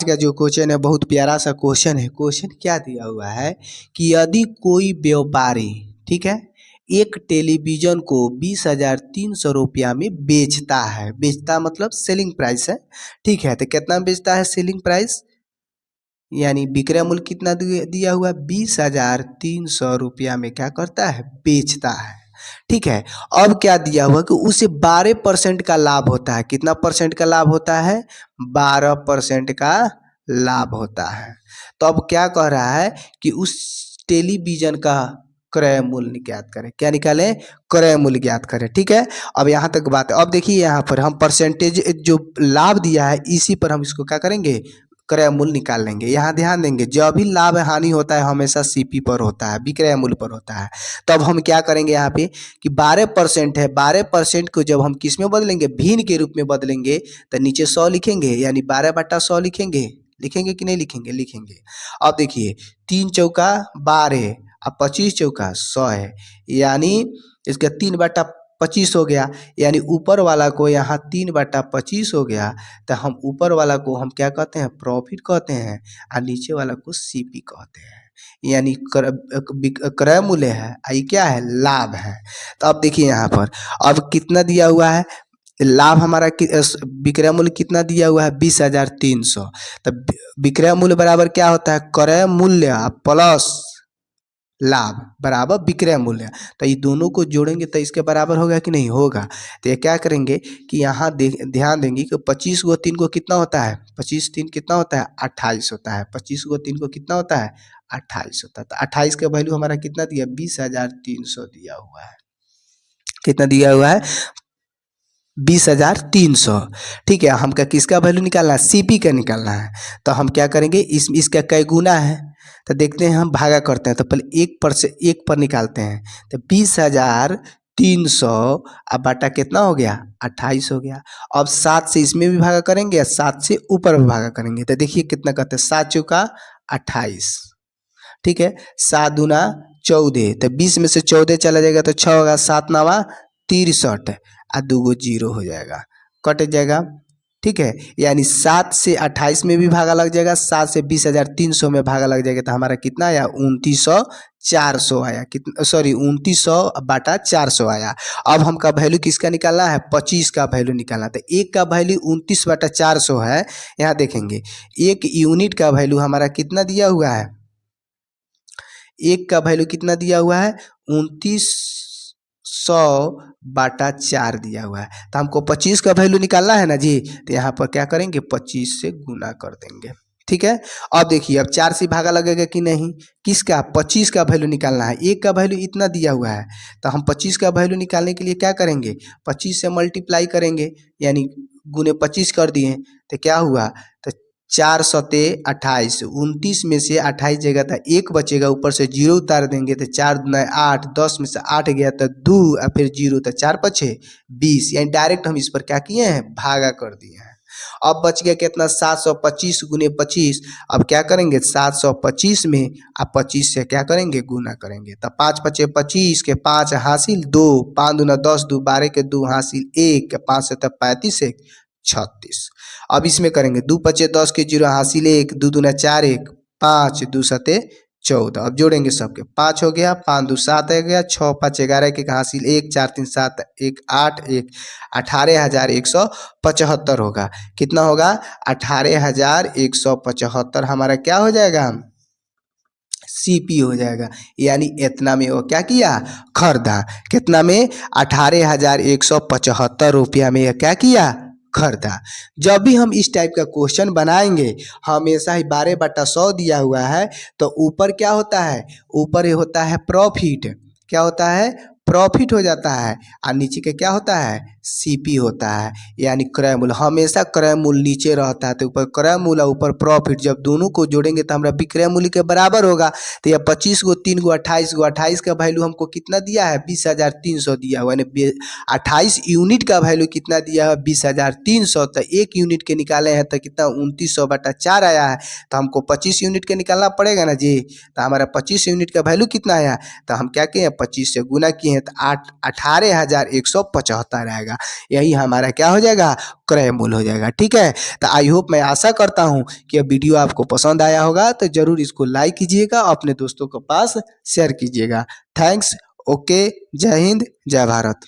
का जो क्वेश्चन है बहुत प्यारा सा क्वेश्चन है। क्वेश्चन क्या दिया हुआ है कि यदि कोई व्यापारी, ठीक है, एक टेलीविजन को 20,300 रुपया में बेचता है, बेचता मतलब सेलिंग प्राइस है, ठीक है, तो कितना में बेचता है सेलिंग प्राइस, यानी विक्रय मूल्य कितना दिया हुआ है 20,300 रुपया में क्या करता है, बेचता है, ठीक है। अब क्या दिया हुआ कि उसे 12% का लाभ होता है। कितना परसेंट का लाभ होता है, 12% का लाभ होता है। तो अब क्या कह रहा है कि उस टेलीविजन का क्रय मूल्य ज्ञात करें। क्या निकालें, क्रय मूल्य ज्ञात करें, ठीक है। अब यहाँ तक बात है। अब देखिए यहाँ पर हम परसेंटेज जो लाभ दिया है इसी पर हम इसको क्या करेंगे, क्रय मूल्य निकाल लेंगे। यहाँ ध्यान देंगे जब भी लाभ हानि होता है हमेशा सीपी पर होता है, विक्रय मूल्य पर होता है। तब हम क्या करेंगे यहाँ पे कि 12% है, 12% को जब हम किस में बदलेंगे, भिन्न के रूप में बदलेंगे, तो नीचे 100 लिखेंगे, यानी 12/100 लिखेंगे। लिखेंगे कि नहीं लिखेंगे, लिखेंगे। अब देखिए 3 चौका 12 अब 25 चौका 100 है, यानी इसका 3/25 हो गया, यानी ऊपर वाला को यहाँ 3/25 हो गया, तो हम ऊपर वाला को हम क्या कहते हैं, प्रॉफिट कहते हैं, और नीचे वाला को सीपी कहते हैं, यानी क्रय मूल्य है, ये क्या है, लाभ है। तो अब देखिए यहाँ पर अब कितना दिया हुआ है, लाभ हमारा विक्रय मूल्य कितना दिया हुआ है 20,300। तो विक्रय मूल्य बराबर क्या होता है, क्रय मूल्य प्लस लाभ बराबर विक्रय मूल्य। तो ये दोनों को जोड़ेंगे तो इसके बराबर होगा कि नहीं होगा। तो ये क्या करेंगे कि यहाँ ध्यान देंगे कि 25 को 3 को कितना होता है, 25 3 कितना होता है 28 होता है, 25 को 3 को कितना होता है 28 होता है। तो 28 का वैल्यू हमारा कितना दिया 20,300 दिया हुआ है। कितना दिया हुआ है 20,300, ठीक है। हमका किसका वैल्यू निकालना है, सीपी का निकालना है। तो हम क्या करेंगे, इसका कई गुना है तो देखते हैं, हम भागा करते हैं। तो पहले 1 पर निकालते हैं, तो 20,300 अब बाटा कितना हो गया 28 हो गया। अब 7 से इसमें भी भागा करेंगे, 7 से ऊपर भी भागा करेंगे, तो देखिए कितना करते हैं, 7 चौका 28, ठीक है, 7 दूना 14, तो 20 में से 14 चला जाएगा तो 6 होगा, 7 9 63 और 2 जीरो हो जाएगा, कट जाएगा, ठीक है। यानी 7 से 28 में भी भागा लग जाएगा, 7 से 20,300 में भागा लग जाएगा, तो हमारा कितना आया 29,400 आया, कितना, सॉरी 2900/400 आया। अब हमका वैल्यू किसका निकालना है, 25 का वैल्यू निकालना। तो एक का वैल्यू 29/400 है। यहाँ देखेंगे एक यूनिट का वैल्यू हमारा कितना दिया हुआ है, एक का वैल्यू कितना दिया हुआ है 2900/4 दिया हुआ है। तो हमको 25 का वैल्यू निकालना है ना जी, तो यहाँ पर क्या करेंगे 25 से गुना कर देंगे, ठीक है। अब देखिए अब 4 से भागा लगेगा कि नहीं, किसका 25 का वैल्यू निकालना है। एक का वैल्यू इतना दिया हुआ है, तो हम 25 का वैल्यू निकालने के लिए क्या करेंगे 25 से मल्टीप्लाई करेंगे, यानी गुने 25 कर दिए, तो क्या हुआ, तो 4 सते 28, 29 में से 28 जगह था एक बचेगा, ऊपर से जीरो उतार देंगे, तो 4 दूना 8, 10 में से 8 गया तो 2 और फिर जीरो, तो 4 पछे 20, यानी डायरेक्ट हम इस पर क्या किए हैं, भागा कर दिए हैं। अब बच गया कितना 725 गुने 25। अब क्या करेंगे 725 में अब 25 से क्या करेंगे गुना करेंगे, तो 5 पचे 25 के 5 हासिल 2, 5 दूना 10, 2 12 के 2 हासिल 1, 5 से 35 1 36। अब इसमें करेंगे 2 पचे 10 के 0 हासिल 1, 2 दूना 4 1 5, 2 सते 14। अब जोड़ेंगे सबके 5 हो गया, 5 2 7 हो गया, 6 5 11 के हासिल 1, 4 3 7 1 8 1 18,175 होगा। कितना होगा 18,175 हमारा क्या हो जाएगा, सीपी हो जाएगा। यानी इतना में वो क्या किया, खरीदा। कितना में 18,175 रुपया में क्या किया, खरीदा। जब भी हम इस टाइप का क्वेश्चन बनाएंगे हमेशा ही 12/100 दिया हुआ है, तो ऊपर क्या होता है, ऊपर ये होता है प्रॉफिट, क्या होता है प्रॉफिट हो जाता है, और नीचे के क्या होता है सीपी होता है, यानी क्रय मूल्य। हमेशा क्रय मूल्य नीचे रहता है, तो ऊपर क्रय मूल्य ऊपर प्रॉफिट, जब दोनों को जोड़ेंगे तो हमारा विक्रय मूल्य के बराबर होगा। तो यह 25 को 3 को 28 को, 28 का वैल्यू हमको कितना दिया है 20,300 दिया हुआ, यानी 28 यूनिट का वैल्यू कितना दिया है 20,300। तो एक यूनिट के निकाले हैं तो कितना 2900/4 आया है, तो हमको 25 यूनिट के निकालना पड़ेगा ना जी। तो हमारा 25 यूनिट का वैल्यू कितना आया, तो हम क्या किए 25 से गुना किए हैं, तो 18,175 आएगा। जाएगा। यही हमारा क्या हो जाएगा, क्रय मूल्य हो जाएगा। ठीक है, तो आई होप, मैं आशा करता हूँ कि यह वीडियो आपको पसंद आया होगा, तो जरूर इसको लाइक कीजिएगा, अपने दोस्तों के पास शेयर कीजिएगा। थैंक्स। ओके, जय हिंद, जय भारत।